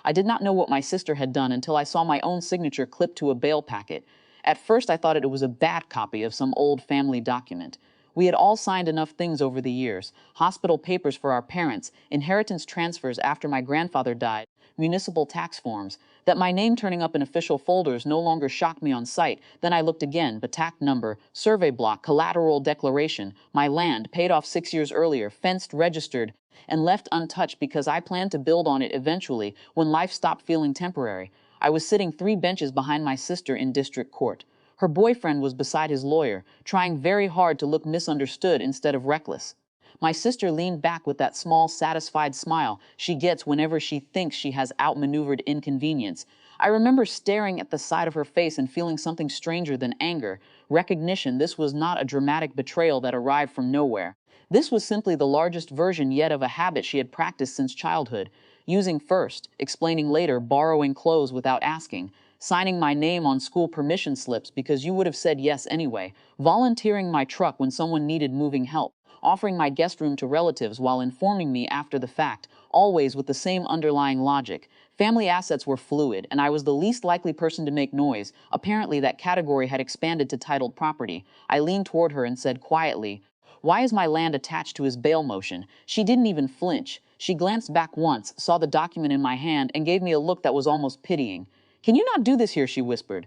I did not know what my sister had done until I saw my own signature clipped to a bail packet. At first, I thought it was a bad copy of some old family document. We had all signed enough things over the years: hospital papers for our parents, inheritance transfers after my grandfather died, municipal tax forms, that my name turning up in official folders no longer shocked me on sight. Then I looked again: Batak number, survey block, collateral declaration, my land, paid off 6 years earlier, fenced, registered, and left untouched because I planned to build on it eventually when life stopped feeling temporary. I was sitting 3 benches behind my sister in district court. Her boyfriend was beside his lawyer, trying very hard to look misunderstood instead of reckless. My sister leaned back with that small, satisfied smile she gets whenever she thinks she has outmaneuvered inconvenience. I remember staring at the side of her face and feeling something stranger than anger, recognition. This was not a dramatic betrayal that arrived from nowhere. This was simply the largest version yet of a habit she had practiced since childhood: using first, explaining later, borrowing clothes without asking, signing my name on school permission slips because you would have said yes anyway, volunteering my truck when someone needed moving help, offering my guest room to relatives while informing me after the fact, always with the same underlying logic. Family assets were fluid, and I was the least likely person to make noise. Apparently, that category had expanded to titled property. I leaned toward her and said quietly, "Why is my land attached to his bail motion?" She didn't even flinch. She glanced back once, saw the document in my hand, and gave me a look that was almost pitying. "Can you not do this here?" she whispered.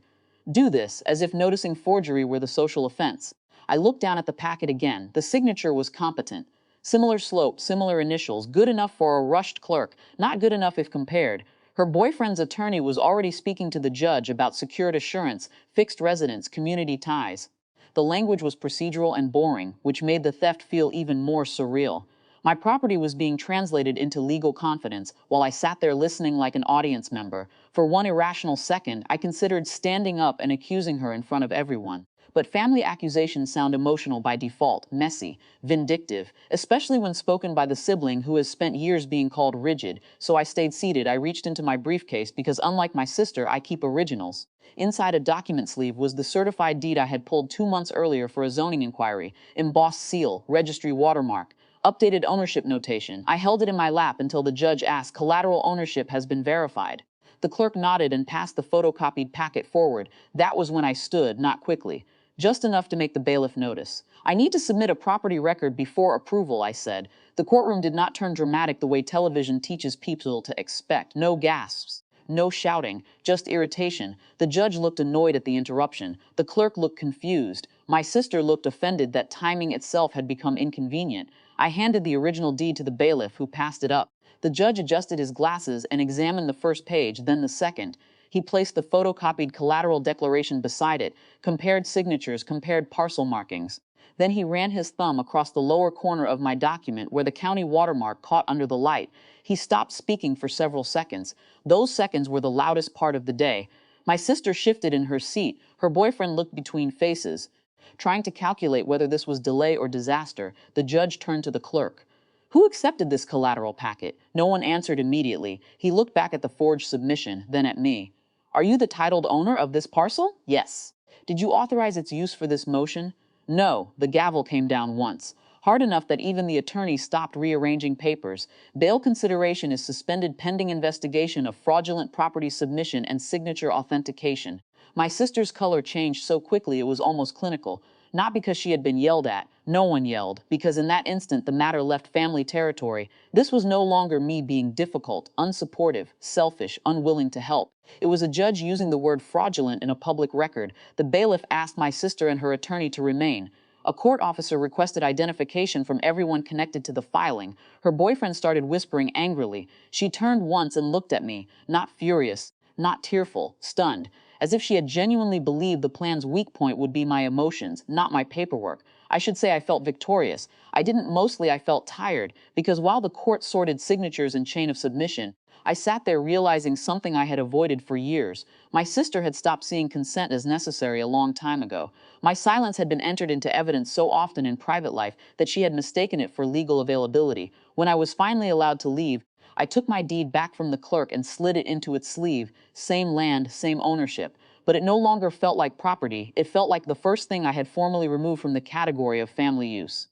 Do this, as if noticing forgery were the social offense. I looked down at the packet again. The signature was competent. Similar slope, similar initials, good enough for a rushed clerk, not good enough if compared. Her boyfriend's attorney was already speaking to the judge about secured assurance, fixed residence, community ties. The language was procedural and boring, which made the theft feel even more surreal. My property was being translated into legal confidence while I sat there listening like an audience member. For one irrational second, I considered standing up and accusing her in front of everyone. But family accusations sound emotional by default, messy, vindictive, especially when spoken by the sibling who has spent years being called rigid. So I stayed seated. I reached into my briefcase because, unlike my sister, I keep originals. Inside a document sleeve was the certified deed I had pulled 2 months earlier for a zoning inquiry, embossed seal, registry watermark, updated ownership notation. I held it in my lap until the judge asked, "Collateral ownership has been verified." The clerk nodded and passed the photocopied packet forward. That was when I stood, not quickly, just enough to make the bailiff notice. "I need to submit a property record before approval," I said. The courtroom did not turn dramatic the way television teaches people to expect. No gasps, no shouting, just irritation. The judge looked annoyed at the interruption. The clerk looked confused. My sister looked offended that timing itself had become inconvenient. I handed the original deed to the bailiff, who passed it up. The judge adjusted his glasses and examined the first page, then the second. He placed the photocopied collateral declaration beside it, compared signatures, compared parcel markings. Then he ran his thumb across the lower corner of my document where the county watermark caught under the light. He stopped speaking for several seconds. Those seconds were the loudest part of the day. My sister shifted in her seat. Her boyfriend looked between faces. Trying to calculate whether this was delay or disaster, the judge turned to the clerk. "Who accepted this collateral packet?" No one answered immediately. He looked back at the forged submission, then at me. "Are you the titled owner of this parcel?" "Yes." "Did you authorize its use for this motion?" "No." The gavel came down once, hard enough that even the attorney stopped rearranging papers. "Bail consideration is suspended pending investigation of fraudulent property submission and signature authentication." My sister's color changed so quickly it was almost clinical. Not because she had been yelled at. No one yelled, because in that instant the matter left family territory. This was no longer me being difficult, unsupportive, selfish, unwilling to help. It was a judge using the word fraudulent in a public record. The bailiff asked my sister and her attorney to remain. A court officer requested identification from everyone connected to the filing. Her boyfriend started whispering angrily. She turned once and looked at me, not furious, not tearful, stunned, as if she had genuinely believed the plan's weak point would be my emotions, not my paperwork. I should say I felt victorious. I didn't. Mostly I felt tired, because while the court sorted signatures and chain of submission, I sat there realizing something I had avoided for years. My sister had stopped seeing consent as necessary a long time ago. My silence had been entered into evidence so often in private life that she had mistaken it for legal availability. When I was finally allowed to leave, I took my deed back from the clerk and slid it into its sleeve. Same land, same ownership. But it no longer felt like property. It felt like the first thing I had formally removed from the category of family use.